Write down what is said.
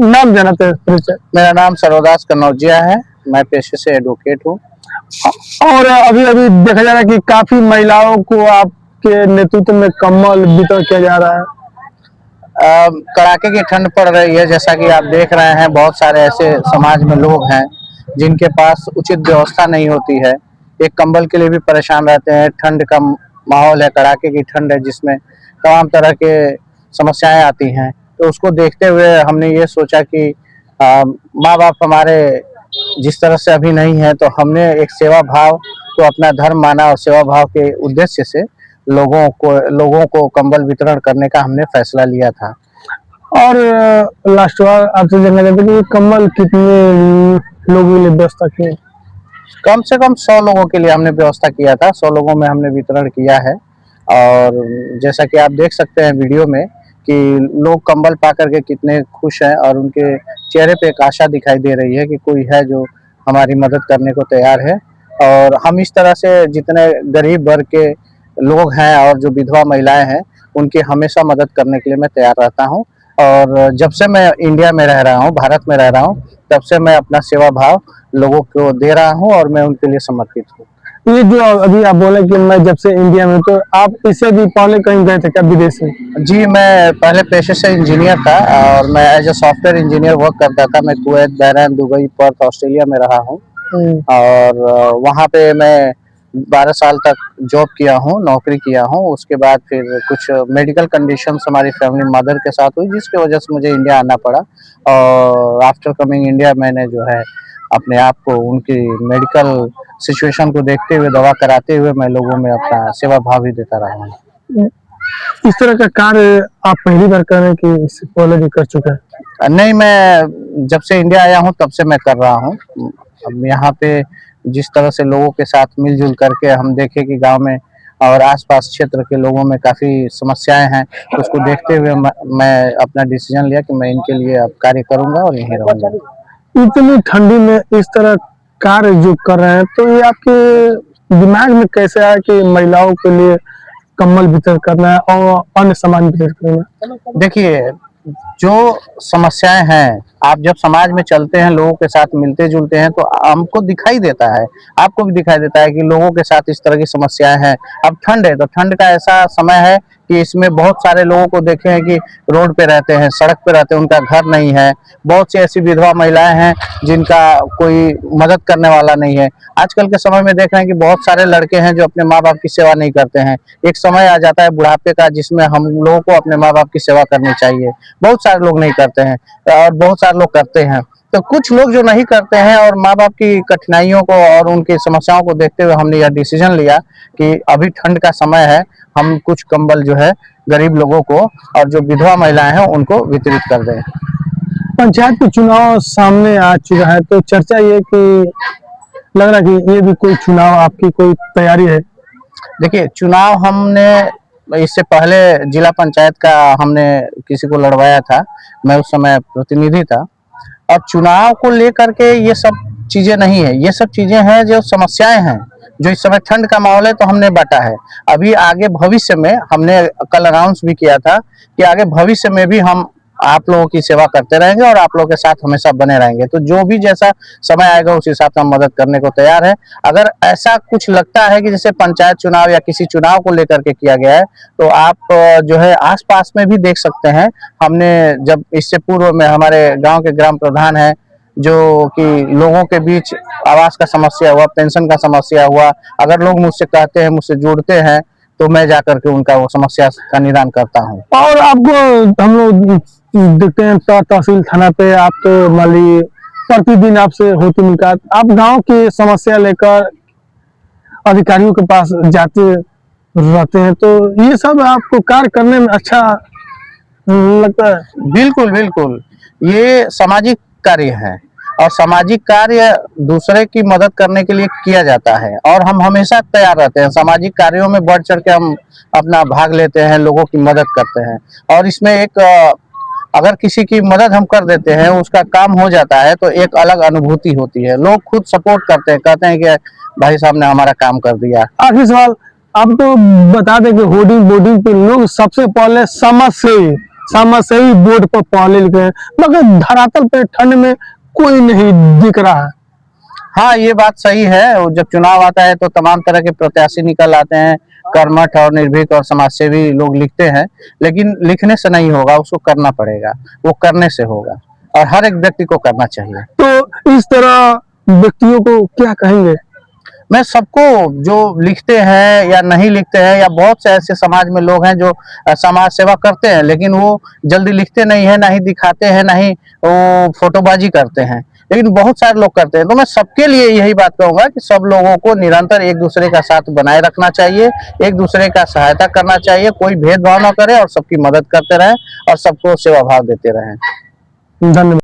नाम जाना थे परिचय। मेरा नाम सर्वदास कन्नौजिया है। मैं पेशे से एडवोकेट हूँ। और अभी अभी देखा जा रहा है कि काफी महिलाओं को आपके नेतृत्व में कम्बल वितरण किया जा रहा है। कड़ाके की ठंड पड़ रही है, जैसा कि आप देख रहे हैं। बहुत सारे ऐसे समाज में लोग हैं जिनके पास उचित व्यवस्था नहीं होती है। एक कंबल के लिए भी परेशान रहते हैं। ठंड का माहौल है, कड़ाके की ठंड है, जिसमें तमाम तरह के समस्याएं आती हैं। तो उसको देखते हुए हमने ये सोचा कि माँ बाप हमारे जिस तरह से अभी नहीं है, तो हमने एक सेवा भाव को अपना धर्म माना और सेवा भाव के उद्देश्य से लोगों को कंबल वितरण करने का हमने फैसला लिया था। और लास्ट बार आपसे जानना चाहते हैं कि कम्बल कितने लोगों के लिए व्यवस्था किए? कम से कम 100 लोगों के लिए हमने व्यवस्था किया था। 100 लोगों में हमने वितरण किया है। और जैसा कि आप देख सकते हैं वीडियो में कि लोग कंबल पा करके कितने खुश हैं और उनके चेहरे पे एक आशा दिखाई दे रही है कि कोई है जो हमारी मदद करने को तैयार है। और हम इस तरह से जितने गरीब वर्ग के लोग हैं और जो विधवा महिलाएं हैं, उनकी हमेशा मदद करने के लिए मैं तैयार रहता हूं। और जब से मैं इंडिया में रह रहा हूं, भारत में रह रहा हूं, तब से मैं अपना सेवा भाव लोगों को दे रहा हूं और मैं उनके लिए समर्पित हूँ। ये जो अभी आप बोले कि मैं जब से इंडिया में, तो आप इससे भी पहले कहीं गए थे क्या विदेश में? जी, मैं पहले पेशे से इंजीनियर था और मैं as a software engineer work करता था। मैं Kuwait, Bahrain, Dubai, Perth, Australia में रहा हूँ। और वहाँ पे मैं 12 साल तक जॉब किया हूँ, नौकरी किया हूँ। उसके बाद फिर कुछ मेडिकल कंडीशंस हमारी फैमिली मदर के साथ हुई, जिसकी वजह से मुझे इंडिया आना पड़ा। और आफ्टर कमिंग इंडिया मैंने जो है अपने आप को उनकी मेडिकल सिचुएशन को देखते हुए, दवा कराते हुए मैं लोगों में अपना सेवा भाव भी देता रहा हूँ। इस तरह का कार्य आप पहली बार कर रहे हैं कि इससे पहले भी कर चुके हैं? नहीं, मैं जब से इंडिया आया हूँ तब से मैं कर रहा हूँ। अब यहाँ पे जिस तरह से लोगों के साथ मिलजुल करके हम देखे कि गांव में और आसपास क्षेत्र के लोगों में काफ़ी समस्याएं हैं, तो उसको देखते हुए मैं अपना डिसीजन लिया कि मैं इनके लिए अब कार्य करूँगा और यहीं रहूँगा। इतनी ठंडी में इस तरह कार्य जो कर रहे हैं, तो ये आपके दिमाग में कैसे आया कि महिलाओं के लिए कम्बल वितरण करना है और अन्य सामान वितरण करना है? देखिए, जो समस्याएं हैं, आप जब समाज में चलते हैं, लोगों के साथ मिलते जुलते हैं, तो हमको दिखाई देता है, आपको भी दिखाई देता है कि लोगों के साथ इस तरह की समस्याएं हैं। अब ठंड है, तो ठंड का ऐसा समय है कि इसमें बहुत सारे लोगों को देखे हैं कि रोड पे रहते हैं, सड़क पे रहते हैं, उनका घर नहीं है। बहुत सी ऐसी विधवा महिलाएं हैं जिनका कोई मदद करने वाला नहीं है। आजकल के समय में देख रहे हैं कि बहुत सारे लड़के हैं जो अपने माँ बाप की सेवा नहीं करते हैं। एक समय आ जाता है बुढ़ापे का, जिसमें हम लोगों को अपने माँ बाप की सेवा करनी चाहिए। बहुत सारे लोग नहीं करते हैं और बहुत सारे लोग करते हैं। तो कुछ लोग जो नहीं करते हैं और माँ बाप की कठिनाइयों को और उनकी समस्याओं को देखते हुए हमने यह डिसीजन लिया कि अभी ठंड का समय है, हम कुछ कंबल जो है गरीब लोगों को और जो विधवा महिलाएं हैं उनको वितरित कर दें। पंचायत के चुनाव सामने आ चुका है, तो चर्चा ये कि लग रहा है कि ये भी कोई चुनाव आपकी कोई तैयारी है? देखिए, चुनाव हमने इससे पहले जिला पंचायत का हमने किसी को लड़वाया था। मैं उस समय प्रतिनिधि था। और चुनाव को लेकर के ये सब चीजें नहीं है, ये सब चीजें हैं जो समस्याएं हैं। जो इस समय ठंड का माहौल है, तो हमने बांटा है। अभी आगे भविष्य में हमने कल अनाउंस भी किया था कि आगे भविष्य में भी हम आप लोगों की सेवा करते रहेंगे और आप लोगों के साथ हमेशा बने रहेंगे। तो जो भी जैसा समय आएगा उस हिसाब से हम मदद करने को तैयार है। अगर ऐसा कुछ लगता है कि जैसे पंचायत चुनाव या किसी चुनाव को लेकर के किया गया है, तो आप जो है आसपास में भी देख सकते हैं। हमने जब इससे पूर्व में हमारे गांव के ग्राम प्रधान है जो कि लोगों के बीच आवास का समस्या हुआ, पेंशन का समस्या हुआ, अगर लोग मुझसे कहते हैं, मुझसे जुड़ते हैं, तो मैं जाकर के उनका वो समस्या का निदान करता हूँ। और आपको हम लोग देखते हैं तहसील थाना पे, आप तो मान ली प्रतिदिन आपसे होती मुलाकात, आप गांव की समस्या लेकर अधिकारियों के पास जाते रहते हैं, तो ये सब आपको कार्य करने में अच्छा लगता है? बिल्कुल, बिल्कुल। ये सामाजिक कार्य है और सामाजिक कार्य दूसरे की मदद करने के लिए किया जाता है और हम हमेशा तैयार रहते हैं। सामाजिक कार्यों में बढ़ चढ़ के हम अपना भाग लेते हैं, लोगों की मदद करते हैं। और इसमें एक अगर किसी की मदद हम कर देते हैं, उसका काम हो जाता है, तो एक अलग अनुभूति होती है। लोग खुद सपोर्ट करते हैं, कहते हैं कि भाई साहब ने हमारा काम कर दिया। आखिरी सवाल, आप तो बता दें कि होर्डिंग बोर्डिंग पे लोग सबसे पहले समझ से समाजसेवी बोर्ड पर पहले लिखे हैं, मगर धरातल पे ठंड में कोई नहीं दिख रहा है। हाँ, ये बात सही है। और जब चुनाव आता है तो तमाम तरह के प्रत्याशी निकल आते हैं, कर्मठ और निर्भीक और समाजसेवी लोग लिखते हैं, लेकिन लिखने से नहीं होगा, उसको करना पड़ेगा, वो करने से होगा और हर एक व्यक्ति को करना चाहिए। तो इस तरह व्यक्तियों को क्या कहेंगे? मैं सबको, जो लिखते हैं या नहीं लिखते हैं, या बहुत से ऐसे समाज में लोग हैं जो समाज सेवा करते हैं लेकिन वो जल्दी लिखते नहीं है, ना ही दिखाते हैं, ना ही वो फोटोबाजी करते हैं, लेकिन बहुत सारे लोग करते हैं। तो मैं सबके लिए यही बात कहूंगा कि सब लोगों को निरंतर एक दूसरे का साथ बनाए रखना चाहिए, एक दूसरे का सहायता करना चाहिए, कोई भेदभाव न करे और सबकी मदद करते रहें और सबको सेवा भाव देते रहें। धन्यवाद।